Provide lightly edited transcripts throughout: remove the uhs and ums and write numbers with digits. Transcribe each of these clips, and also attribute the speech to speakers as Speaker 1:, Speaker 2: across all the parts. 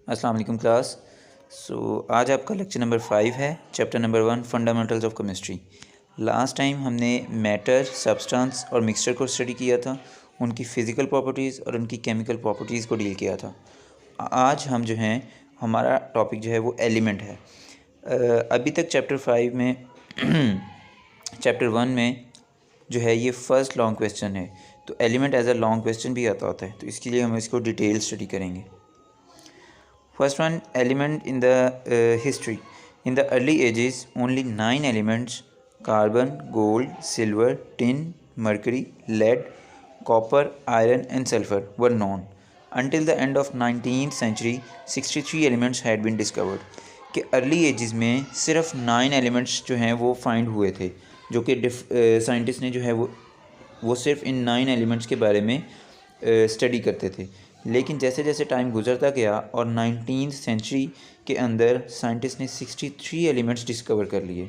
Speaker 1: अस्सलाम वालेकुम क्लास। आज आपका लेक्चर नंबर 5 है, chapter number 1 fundamentals of chemistry. Last time हमने मैटर, सब्सटेंस और मिक्सचर को स्टडी किया था, उनकी फ़िज़िकल प्रॉपर्टीज़ और उनकी केमिकल प्रॉपर्टीज़ को डील किया था। आज हम जो हैं हमारा टॉपिक जो है वो एलिमेंट है। अभी तक चैप्टर 5 में चैप्टर 1 में जो है ये फ़र्स्ट लॉन्ग क्वेश्चन है, तो element as a long question भी आता होता है, तो इसके लिए हम इसको डिटेल स्टडी करेंगे। First one, element in the history. In the early ages, only 9 elements carbon, gold, silver, tin, mercury, lead, copper, iron and sulfur were known. Until the end of 19th century, 63 elements had been discovered. कि early ages में सिर्फ 9 elements जो हैं वो find हुए थे, जो कि साइंटिस्ट ने जो है वो सिर्फ इन 9 एलिमेंट्स के बारे में स्टडी करते थे। लेकिन जैसे जैसे टाइम गुजरता गया और 19th सेंचुरी के अंदर साइंटिस्ट ने 63 एलिमेंट्स डिस्कवर कर लिए।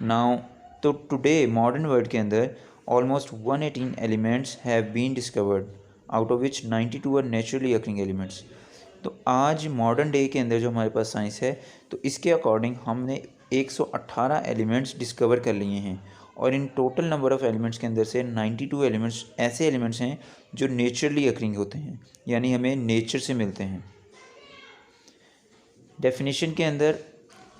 Speaker 1: नाउ तो टुडे मॉडर्न वर्ल्ड के अंदर almost 118 elements have been discovered, out of which 92 are naturally occurring elements. तो आज मॉडर्न डे के अंदर जो हमारे पास साइंस है, तो इसके अकॉर्डिंग हमने 118 एलिमेंट्स डिस्कवर कर लिए हैं, और in total number of elements के अंदर से 92 एलिमेंट्स ऐसे एलिमेंट्स हैं जो नेचुरली अकरिंग होते हैं, यानी हमें नेचर से मिलते हैं। डेफिनेशन के अंदर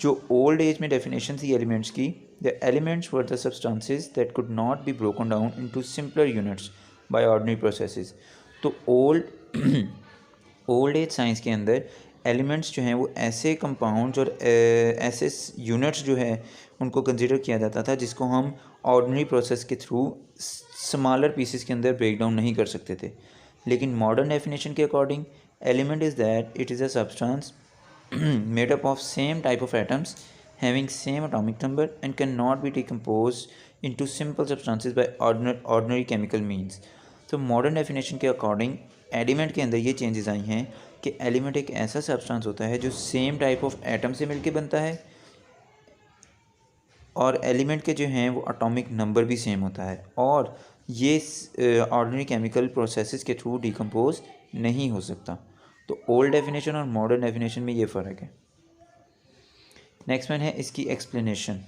Speaker 1: जो ओल्ड एज में डेफिनेशन थी एलिमेंट्स की, the elements were the substances that could not be broken down into simpler units by ordinary processes. तो ओल्ड एज साइंस के अंदर एलिमेंट्स जो हैं वो ऐसे कंपाउंड्स और ऐसे यूनिट्स जो है उनको कंसिडर किया जाता था जिसको हम ऑर्डिनरी प्रोसेस के थ्रू स्मॉलर पीसेस के अंदर ब्रेक डाउन नहीं कर सकते थे। लेकिन मॉडर्न डेफिनेशन के according element is that it is a substance made up of same type of atoms having same atomic number and cannot be decomposed into simple substances by ordinary chemical means। तो modern definition के according element के अंदर ये changes आई हैं कि element एक ऐसा substance होता है जो सेम टाइप ऑफ एटम से मिलके बनता है, और एलिमेंट के जो हैं वो एटॉमिक नंबर भी सेम होता है, और ये ऑर्डिनरी केमिकल प्रोसेसेस के थ्रू डिकम्पोज नहीं हो सकता। तो ओल्ड डेफिनेशन और मॉडर्न डेफिनेशन में ये फ़र्क है। नेक्स्ट वन है इसकी explanation.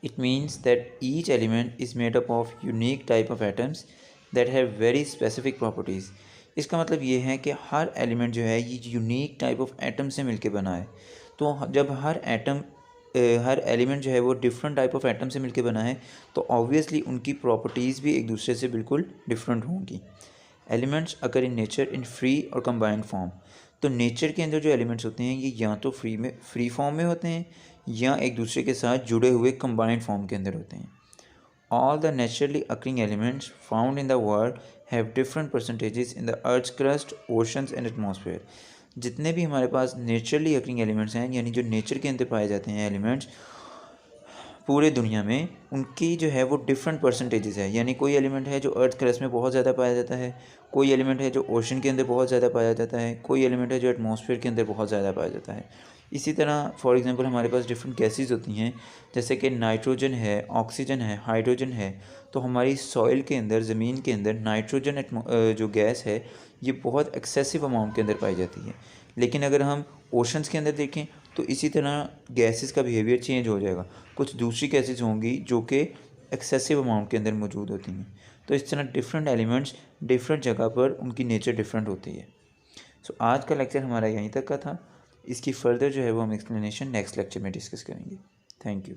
Speaker 1: It means that each element is made up of unique type of atoms that have very specific properties. इसका मतलब ये है कि हर एलिमेंट जो है ये यूनिक टाइप ऑफ एटम से मिलके बना है। तो जब हर एलिमेंट जो है वो डिफरेंट टाइप ऑफ एटम से मिलके बना है, तो ऑब्वियसली उनकी प्रॉपर्टीज़ भी एक दूसरे से बिल्कुल डिफरेंट होंगी। एलिमेंट्स अगर इन नेचर इन फ्री और कंबाइंड फॉर्म। तो नेचर के अंदर जो एलिमेंट्स होते हैं ये या तो फ्री फॉर्म में होते हैं या एक दूसरे के साथ जुड़े हुए कंबाइंड फॉर्म के अंदर होते हैं। All the naturally occurring elements found in the world have different percentages in the earth crust, oceans and atmosphere. जितने भी हमारे पास नेचुरली अकरिंग एलिमेंट्स हैं, यानी जो नेचर के अंदर पाए जाते हैं एलिमेंट्स पूरे दुनिया में, उनकी जो है वो डिफरेंट परसेंटेजेस है। यानी कोई एलिमेंट है जो अर्थ क्रस्ट में बहुत ज़्यादा पाया जाता है, कोई एलिमेंट है जो ओशन के अंदर बहुत ज़्यादा पाया जाता है, कोई एलिमेंट है जो एटमॉस्फेयर के अंदर बहुत ज़्यादा पाया जाता है। इसी तरह फॉर एग्जांपल हमारे पास डिफरेंट गैसेस होती हैं, जैसे कि नाइट्रोजन है, ऑक्सीजन है, हाइड्रोजन है। तो हमारी सॉइल के अंदर, ज़मीन के अंदर नाइट्रोजन जो गैस है ये बहुत एक्सेसिव अमाउंट के अंदर पाई जाती है। लेकिन अगर हम ओशंस के अंदर देखें तो इसी तरह गैसेस का बिहेवियर चेंज हो जाएगा। कुछ दूसरी गैसेस होंगी जो कि एक्सेसिव अमाउंट के अंदर मौजूद होती हैं। तो इस तरह डिफरेंट एलिमेंट्स डिफरेंट जगह पर उनकी नेचर डिफरेंट होती है। सो आज का लेक्चर हमारा यहीं तक का था। इसकी फ़र्दर जो है वो हम एक्सप्लेनेशन नेक्स्ट लेक्चर में डिस्कस करेंगे। Thank you.